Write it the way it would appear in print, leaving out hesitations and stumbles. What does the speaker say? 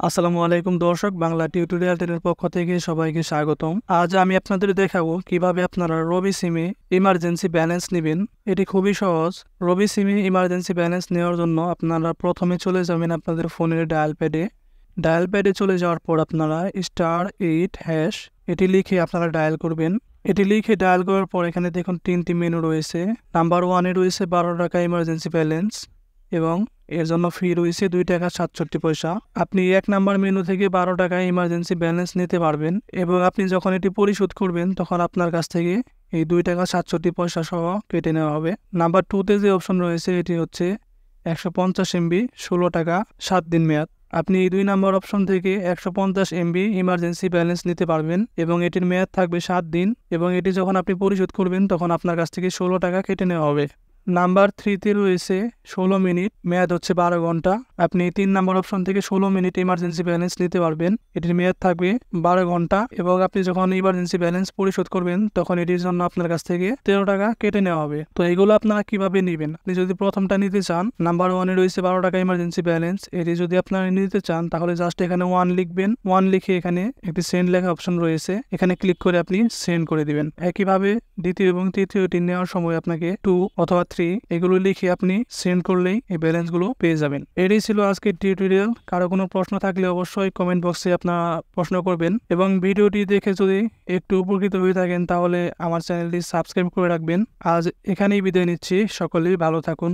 আসসালামু আলাইকুম দর্শক, বাংলা টিউটোরিয়াল টেনের পক্ষ থেকে সবাইকে স্বাগতম। আজ আমি আপনাদের দেখাবো কিভাবে আপনারা রবি সিমে ইমার্জেন্সি ব্যালেন্স নেবেন। এটি খুবই সহজ। রবি সিমে ইমার্জেন্সি ব্যালেন্স নেওয়ার জন্য আপনারা প্রথমে চলে যাবেন আপনাদের ফোনের ডায়াল প্যাডে চলে যাওয়ার পর আপনারা *8# এটি লিখে আপনারা ডায়াল করবেন। এটি লিখে ডায়াল করার পর এখানে দেখুন 3টি মেনু রয়েছে। নাম্বার 1-এ রয়েছে 12 টাকা ইমার্জেন্সি ব্যালেন্স এবং এর জন্য ফি রয়েছে 2 টাকা 67 পয়সা। আপনি 1 নাম্বার মেনু থেকে 12 টাকায় ইমার্জেন্সি ব্যালেন্স নিতে পারবেন এবং আপনি যখন এটি পরিশোধ করবেন তখন আপনার কাছ থেকে এই 2 টাকা 67 পয়সা সহ কেটে নেওয়া হবে। নাম্বার 2-তে যে অপশন রয়েছে এটি হচ্ছে 150 এমবি 16 টাকা 7 দিন মেয়াদ। আপনি এই 2 নাম্বার অপশন থেকে 150 এমবি ইমার্জেন্সি ব্যালেন্স নিতে পারবেন এবং এটির মেয়াদ থাকবে 7 দিন এবং এটি যখন আপনি পরিশোধ করবেন তখন আপনার কাছ থেকে 16 টাকা কেটে নেওয়া হবে। নাম্বার 3-তে রয়েছে 16 মিনিট, মেয়াদ হচ্ছে 12 ঘন্টা। আপনি 3 নাম্বার অপশন থেকে 16 মিনিট ইমার্জেন্সি ব্যালেন্স নিতে পারবেন। এটির মেয়াদ থাকবে 12 ঘন্টা এবং আপনি যখন ইমার্জেন্সি ব্যালেন্স পরিশোধ করবেন তখন এটির জন্য আপনার কাছ থেকে 13 টাকা কেটে নেওয়া হবে। তো এগুলো আপনারা কিভাবে নেবেন? আপনি যদি প্রথমটা নিতে চান, নাম্বার 1-এ রয়েছে 12 টাকা ইমার্জেন্সি ব্যালেন্স, এটি যদি আপনারা নিতে চান তাহলে জাস্ট এখানে 1 লিখবেন। 1 লিখে এখানে একটি সেন্ড লেখা অপশন রয়েছে, এখানে ক্লিক করে আপনি সেন্ড করে দিবেন। একইভাবে দ্বিতীয় এবং তৃতীয়টি নেওয়ার সময় আপনাকে 2 অথবা 3 এগুলো লিখে আপনি সেন্ড করলেই এই ব্যালেন্স গুলো পেয়ে যাবেন। এটাই ছিল আজকের টিউটোরিয়াল। কারো কোনো প্রশ্ন থাকলে অবশ্যই কমেন্ট বক্সে আপনারা প্রশ্ন করবেন এবং ভিডিওটি দেখে যদি একটু উপকৃত হয়ে থাকেন তাহলে আমার চ্যানেলটি সাবস্ক্রাইব করে রাখবেন। আজ এখানেই বিদায় নিচ্ছি। সকলেই ভালো থাকুন।